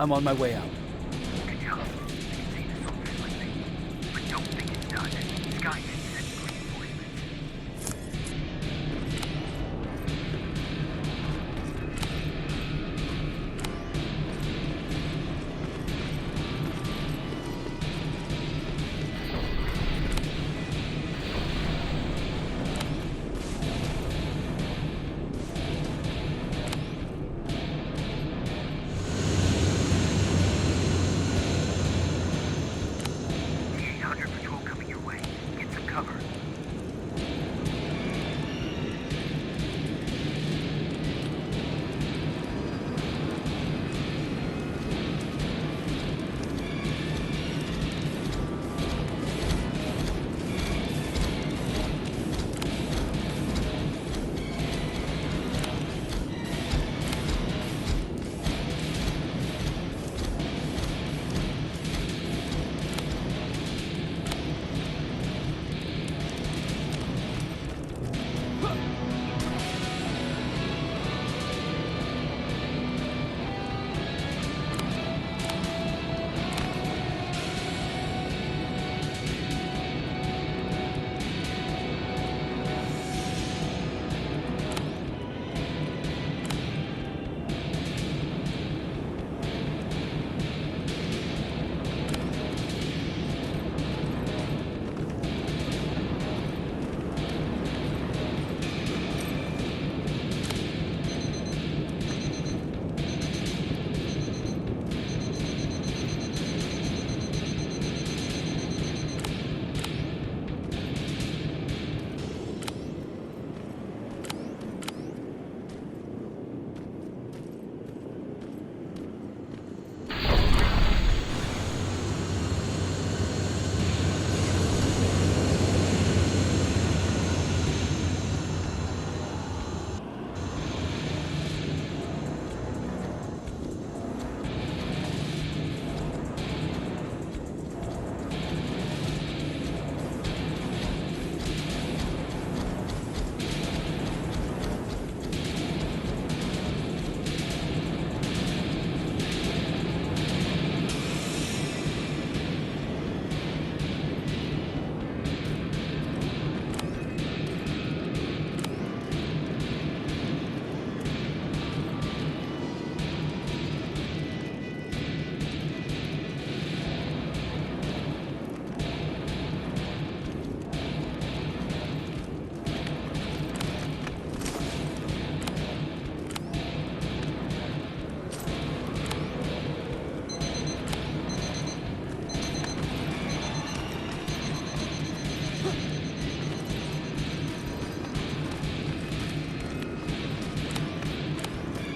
I'm on my way out. Good job. You can see the soldiers with me. But don't think it's done. Skynet sent reinforcements. The 800 patrol coming your way. Get some cover.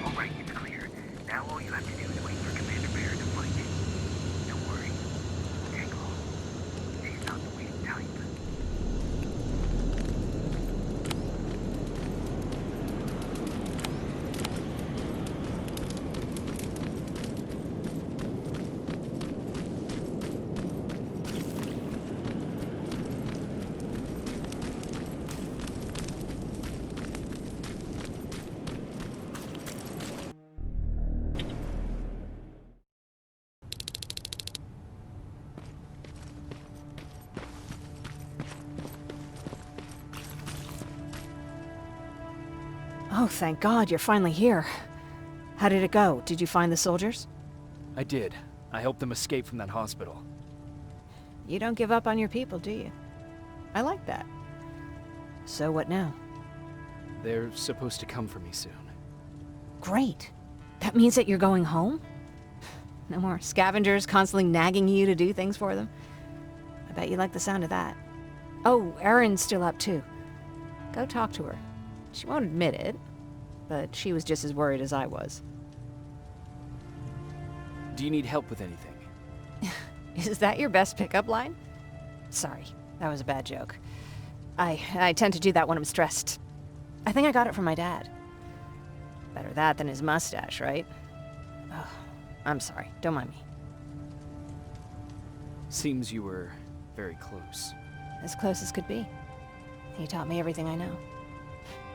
Alright, it's clear. Now all you have to do is wait for Commander Bear to find you. Don't worry. It won't take long. She's not the waiting type. Oh, thank God, you're finally here. How did it go? Did you find the soldiers? I did. I helped them escape from that hospital. You don't give up on your people, do you? I like that. So what now? They're supposed to come for me soon. Great. That means that you're going home? No more scavengers constantly nagging you to do things for them? I bet you like the sound of that. Oh, Erin's still up too. Go talk to her. She won't admit it, but she was just as worried as I was. Do you need help with anything? Is that your best pickup line? Sorry, that was a bad joke. I tend to do that when I'm stressed. I think I got it from my dad. Better that than his mustache, right? Oh, I'm sorry. Don't mind me. Seems you were very close. As close as could be. He taught me everything I know.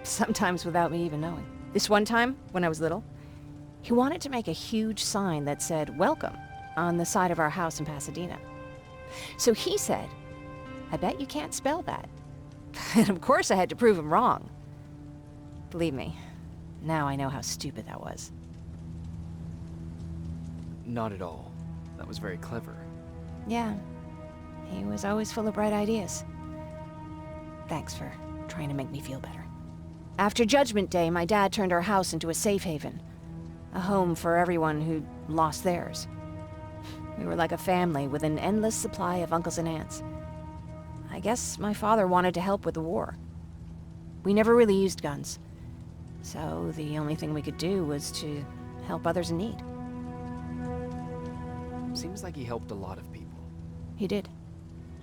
Sometimes without me even knowing. This one time, when I was little, He wanted to make a huge sign that said, "Welcome," on the side of our house in Pasadena. So he said, "I bet you can't spell that." And of course I had to prove him wrong. Believe me, now I know how stupid that was. Not at all. That was very clever. Yeah, he was always full of bright ideas. Thanks for trying to make me feel better. After Judgment Day, my dad turned our house into a safe haven. A home for everyone who'd lost theirs. We were like a family with an endless supply of uncles and aunts. I guess my father wanted to help with the war. We never really used guns, so the only thing we could do was to help others in need. Seems like he helped a lot of people. He did.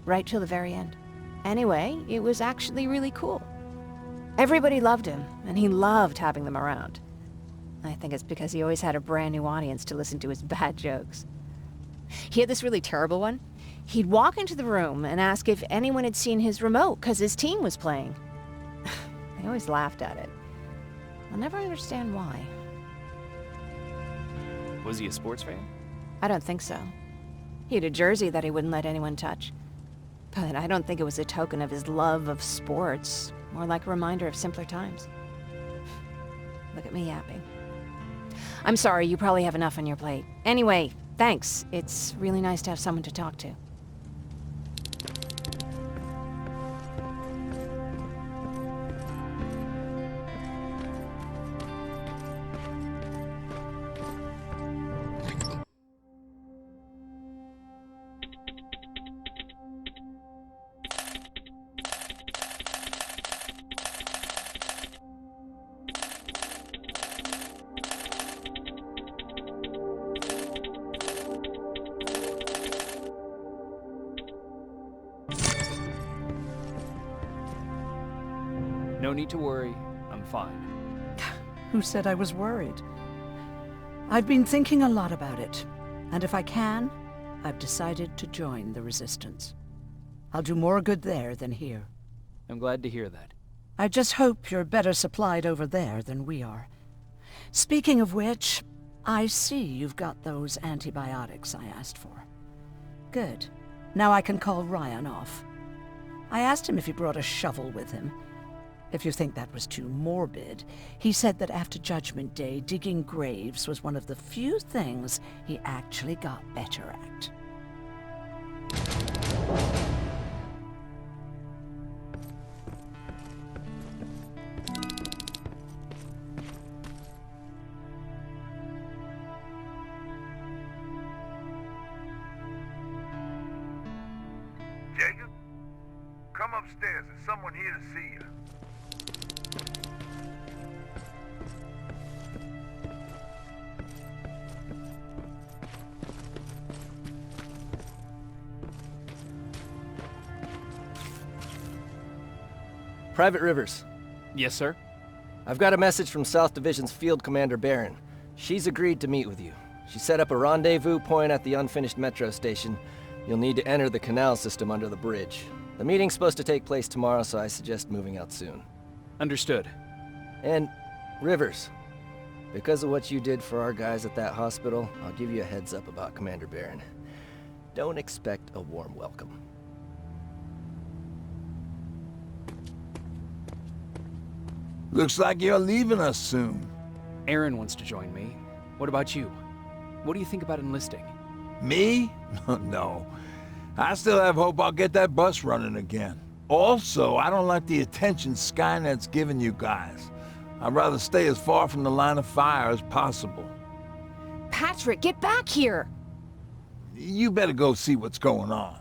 Right till the very end. Anyway, it was actually really cool. Everybody loved him, and he loved having them around. I think it's because he always had a brand new audience to listen to his bad jokes. He had this really terrible one. He'd walk into the room and ask if anyone had seen his remote because his team was playing. I always laughed at it. I'll never understand why. Was he a sports fan? I don't think so. He had a jersey that he wouldn't let anyone touch. But I don't think it was a token of his love of sports, more like a reminder of simpler times. Look at me yapping. I'm sorry, you probably have enough on your plate. Anyway, thanks. It's really nice to have someone to talk to. No need to worry. I'm fine. Who said I was worried? I've been thinking a lot about it, and if I can, I've decided to join the Resistance. I'll do more good there than here. I'm glad to hear that. I just hope you're better supplied over there than we are. Speaking of which, I see you've got those antibiotics I asked for. Good. Now I can call Ryan off. I asked him if he brought a shovel with him. If you think that was too morbid, he said that after Judgment Day, digging graves was one of the few things he actually got better at. Jacob? Come upstairs. There's someone here to see you. Private Rivers, Yes, sir? I've got a message from South Division's Field Commander Barron. She's agreed to meet with you. She set up a rendezvous point at the unfinished metro station. You'll need to enter the canal system under the bridge. The meeting's supposed to take place tomorrow, so I suggest moving out soon. Understood. And, Rivers, because of what you did for our guys at that hospital, I'll give you a heads up about Commander Barron. Don't expect a warm welcome. Looks like you're leaving us soon. Aaron wants to join me. What about you? What do you think about enlisting? Me? No. I still have hope I'll get that bus running again. Also, I don't like the attention Skynet's giving you guys. I'd rather stay as far from the line of fire as possible. Patrick, get back here! You better go see what's going on.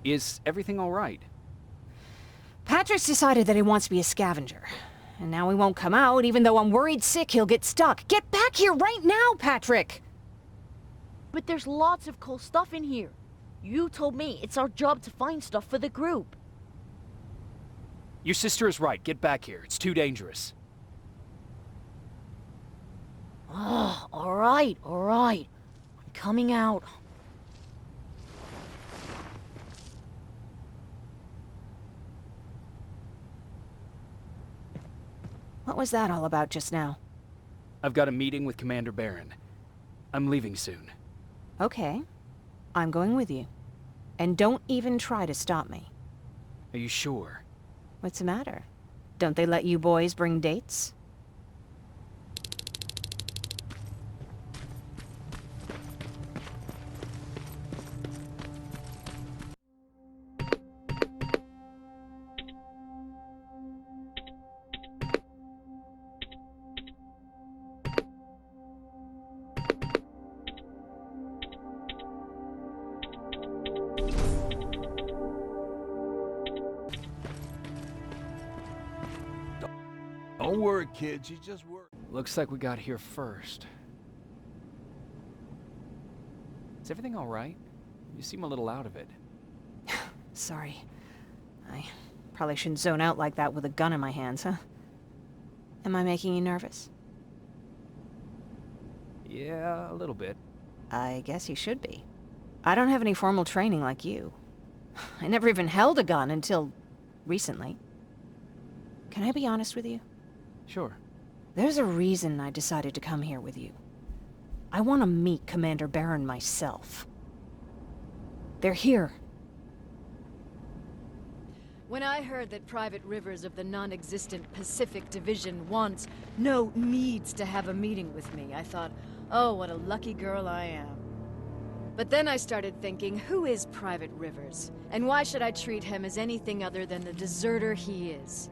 Is everything all right? Patrick's decided that he wants to be a scavenger. And now he won't come out, even though I'm worried sick he'll get stuck. Get back here right now, Patrick! But there's lots of cool stuff in here. You told me it's our job to find stuff for the group. Your sister is right. Get back here. It's too dangerous. Oh, alright. I'm coming out. What was that all about just now? I've got a meeting with Commander Barron. I'm leaving soon. Okay. I'm going with you. And don't even try to stop me. Are you sure? What's the matter? Don't they let you boys bring dates? Don't worry, kid. She just worked. Looks like we got here first. Is everything all right? You seem a little out of it. Sorry. I probably shouldn't zone out like that with a gun in my hands, huh? Am I making you nervous? Yeah, a little bit. I guess you should be. I don't have any formal training like you. I never even held a gun until recently. Can I be honest with you? Sure. There's a reason I decided to come here with you. I want to meet Commander Barron myself. They're here. When I heard that Private Rivers of the non-existent Pacific Division needs to have a meeting with me, I thought, oh, what a lucky girl I am. But then I started thinking, who is Private Rivers? And why should I treat him as anything other than the deserter he is?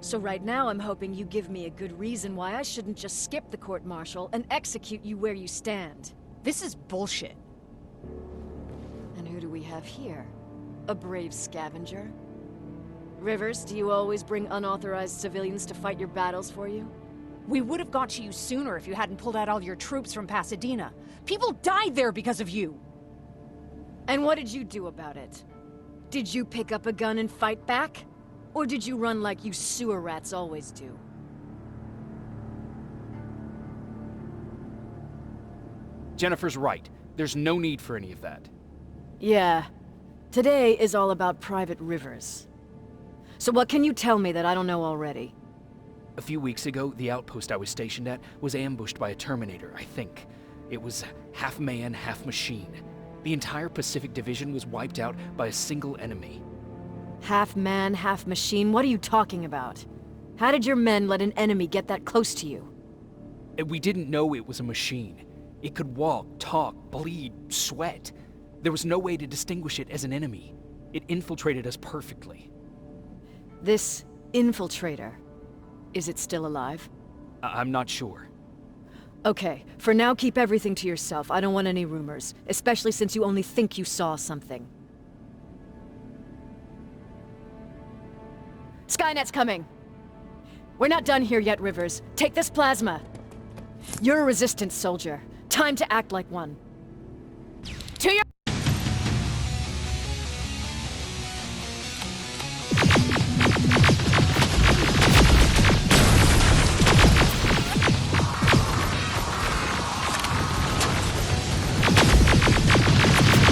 So right now I'm hoping you give me a good reason why I shouldn't just skip the court-martial and execute you where you stand. This is bullshit. And who do we have here? A brave scavenger? Rivers, do you always bring unauthorized civilians to fight your battles for you? We would have got to you sooner if you hadn't pulled out all your troops from Pasadena. People died there because of you! And what did you do about it? Did you pick up a gun and fight back? Or did you run like you sewer rats always do? Jennifer's right. There's no need for any of that. Yeah. Today is all about Private Rivers. So what can you tell me that I don't know already? A few weeks ago, the outpost I was stationed at was ambushed by a Terminator, I think. It was half man, half machine. The entire Pacific Division was wiped out by a single enemy. Half man, half machine? What are you talking about? How did your men let an enemy get that close to you? We didn't know it was a machine. It could walk, talk, bleed, sweat. There was no way to distinguish it as an enemy. It infiltrated us perfectly. This infiltrator, is it still alive? I'm not sure. Okay, for now keep everything to yourself. I don't want any rumors, especially since you only think you saw something. Skynet's coming! We're not done here yet, Rivers. Take this plasma. You're a resistance soldier. Time to act like one. To your...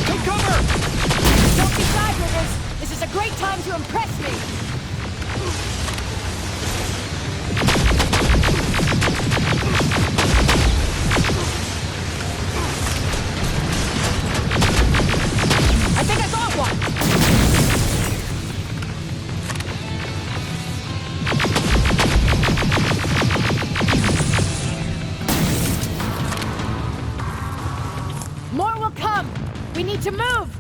Take cover! Don't be shy, Rivers! This is a great time to impress me! I think I got one! More will come! We need to move!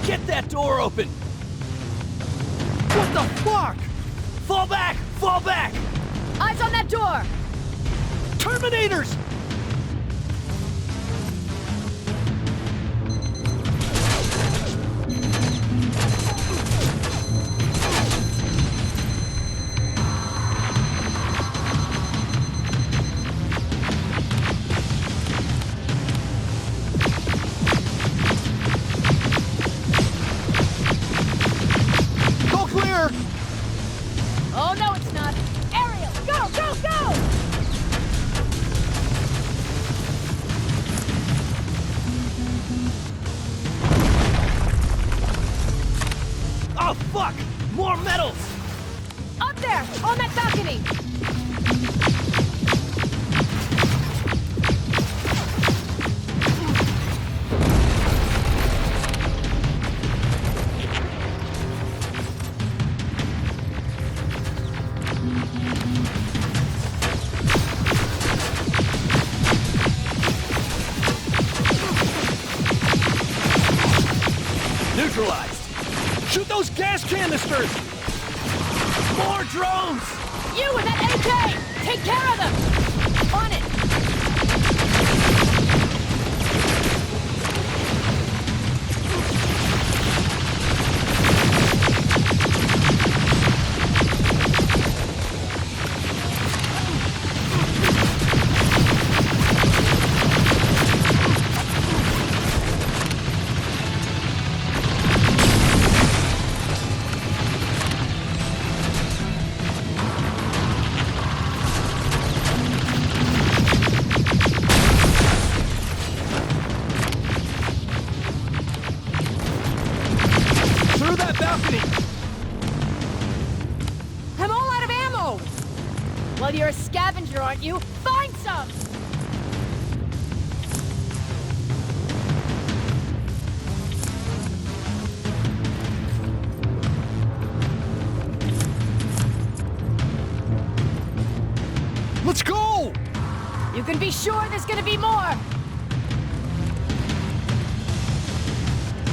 Get that door open! What the fuck? Fall back! Fall back! Eyes on that door! Terminators! Go clear! Oh no, it's not! Ariel, go, go, go! neutralized! Shoot those gas canisters! More drones! You with that AK! Take care of them! On it! Through that balcony! I'm all out of ammo! Well, you're a scavenger, aren't you? Find some! Let's go! You can be sure there's gonna be more!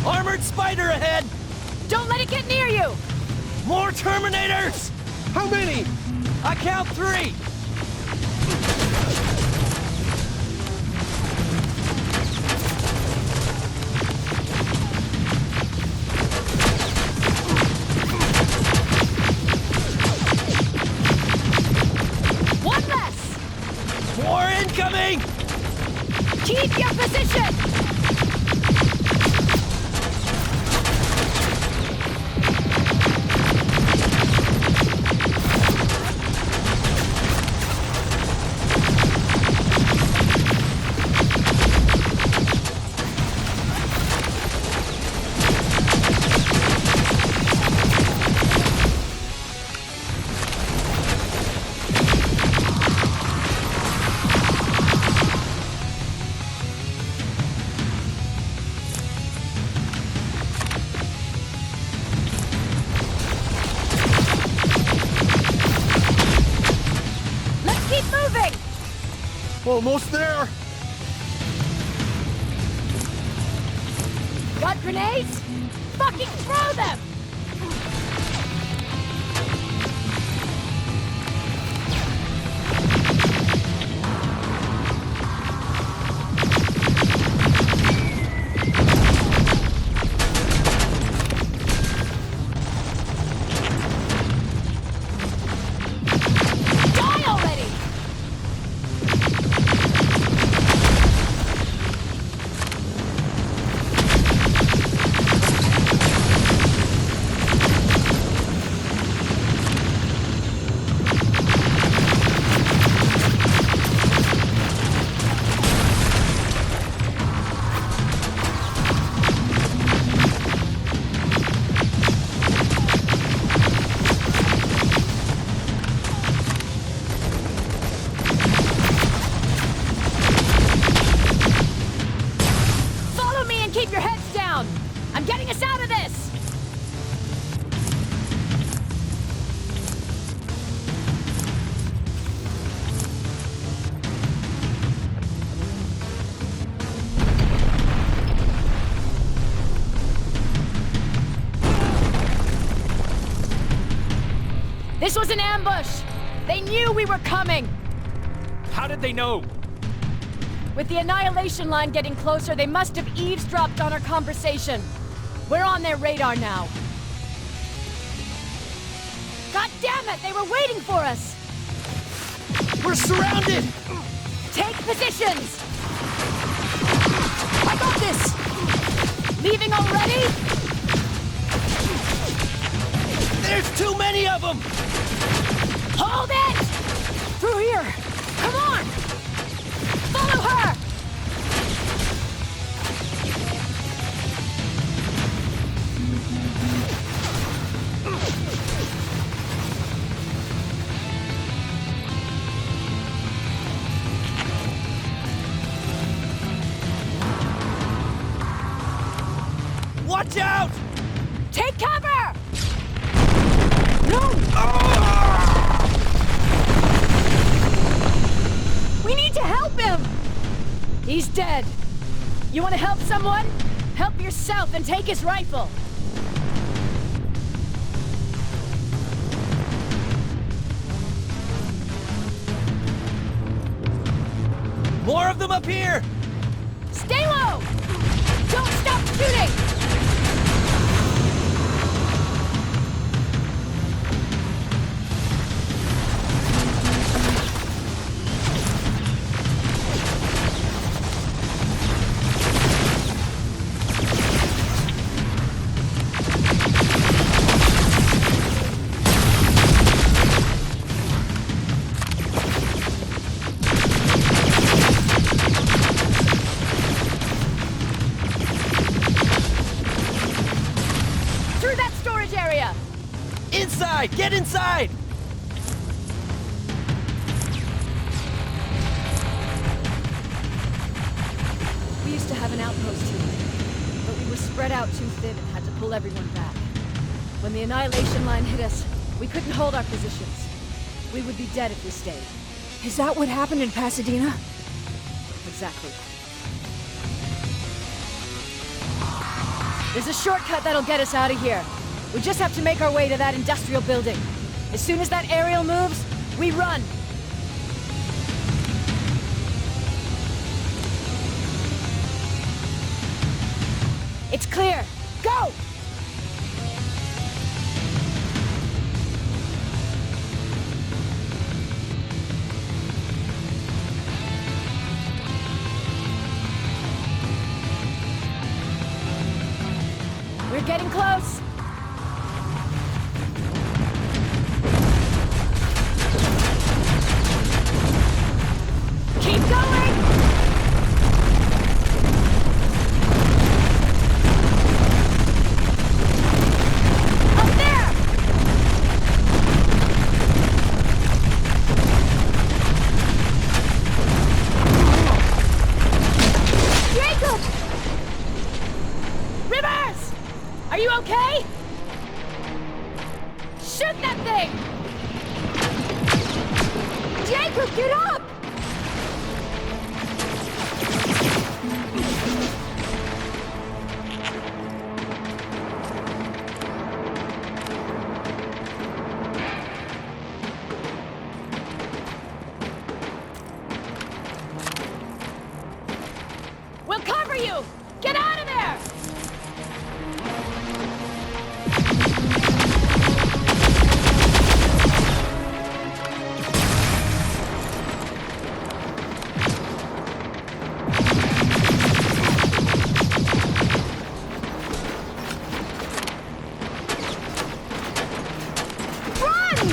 Armored spider ahead! Don't let it get near you! More Terminators! How many? I count 3! One less! More incoming! Keep your position! Almost there! Got grenades? Fucking throw them! Die already! Follow me and keep your heads down! I'm getting us out of this! This was an ambush! They knew we were coming! How did they know? With the Annihilation line getting closer, they must have eavesdropped on our conversation. We're on their radar now. God damn it! They were waiting for us! We're surrounded! Take positions! I got this! Leaving already? There's too many of them! Hold it! Through here! Come on! Follow her! Watch out! Take cover! No! We need to help him! He's dead. You want to help someone? Help yourself and take his rifle. More of them up here! Stay low! Don't stop shooting! Through that storage area! Inside! Get inside! We used to have an outpost here, but we were spread out too thin and had to pull everyone back. When the Annihilation Line hit us, we couldn't hold our positions. We would be dead if we stayed. Is that what happened in Pasadena? Exactly. There's a shortcut that'll get us out of here. We just have to make our way to that industrial building. As soon as that aerial moves, we run. It's clear. Go! We're getting close. Keep going! Up there! Jacob! Rivers! Are you okay? Shoot that thing! Jacob, get up! We'll cover you! Get out of there! Run!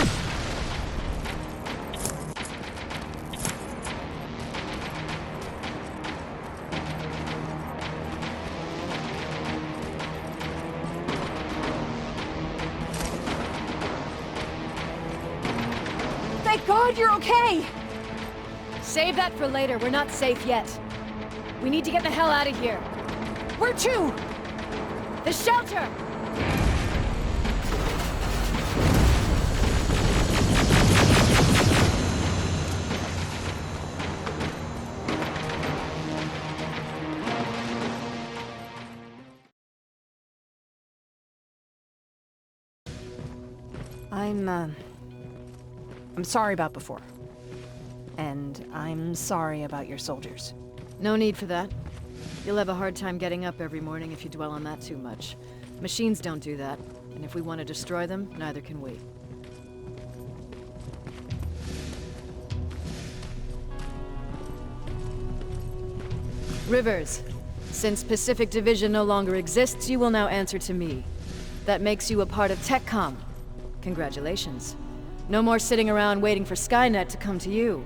Thank God you're okay! Save that for later. We're not safe yet. We need to get the hell out of here. Where to? The shelter! I'm sorry about before. And I'm sorry about your soldiers. No need for that. You'll have a hard time getting up every morning if you dwell on that too much. Machines don't do that, and if we want to destroy them, neither can we. Rivers, since Pacific Division no longer exists, you will now answer to me. That makes you a part of TechCom. Congratulations. No more sitting around waiting for Skynet to come to you.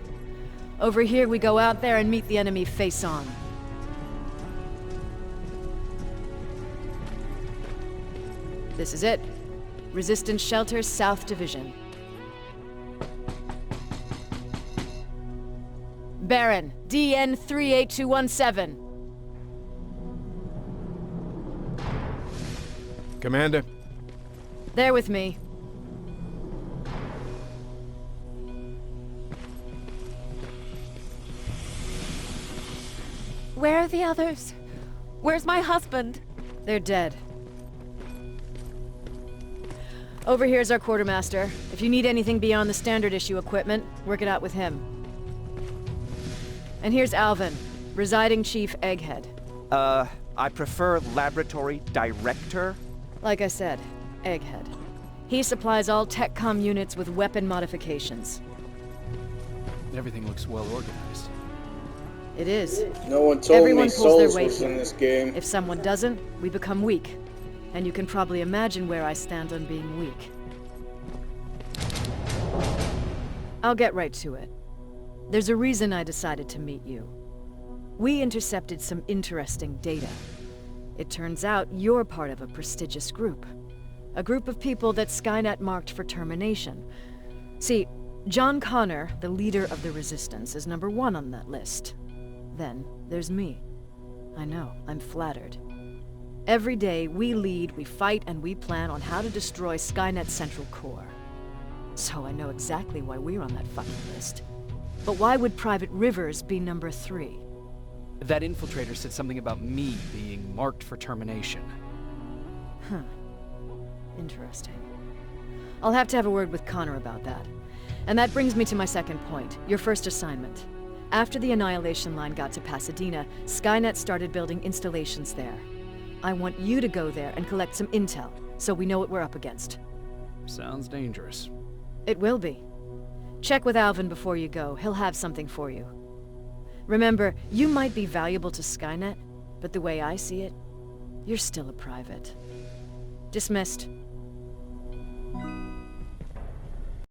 Over here, we go out there and meet the enemy face on. This is it. Resistance Shelter, South Division. Baron, DN 38217. Commander? They're with me. Where are the others? Where's my husband? They're dead. Over here's our quartermaster. If you need anything beyond the standard issue equipment, work it out with him. And here's Alvin, Residing Chief Egghead. I prefer Laboratory Director. Like I said, Egghead. He supplies all TechCom units with weapon modifications. Everything looks well organized. It is. No one told Everyone me pulls their Souls weight was in here. this game. If someone doesn't, we become weak. And you can probably imagine where I stand on being weak. I'll get right to it. There's a reason I decided to meet you. We intercepted some interesting data. It turns out you're part of a prestigious group. A group of people that Skynet marked for termination. See, John Connor, the leader of the Resistance, is number 1 on that list. Then there's me. I know, I'm flattered. Every day, we lead, we fight, and we plan on how to destroy Skynet's central core. So I know exactly why we're on that fucking list. But why would Private Rivers be number 3? That infiltrator said something about me being marked for termination. Huh. Interesting. I'll have to have a word with Connor about that. And that brings me to my second point, your first assignment. After the Annihilation Line got to Pasadena, Skynet started building installations there. I want you to go there and collect some intel, so we know what we're up against. Sounds dangerous. It will be. Check with Alvin before you go. He'll have something for you. Remember, you might be valuable to Skynet, but the way I see it, you're still a private. Dismissed.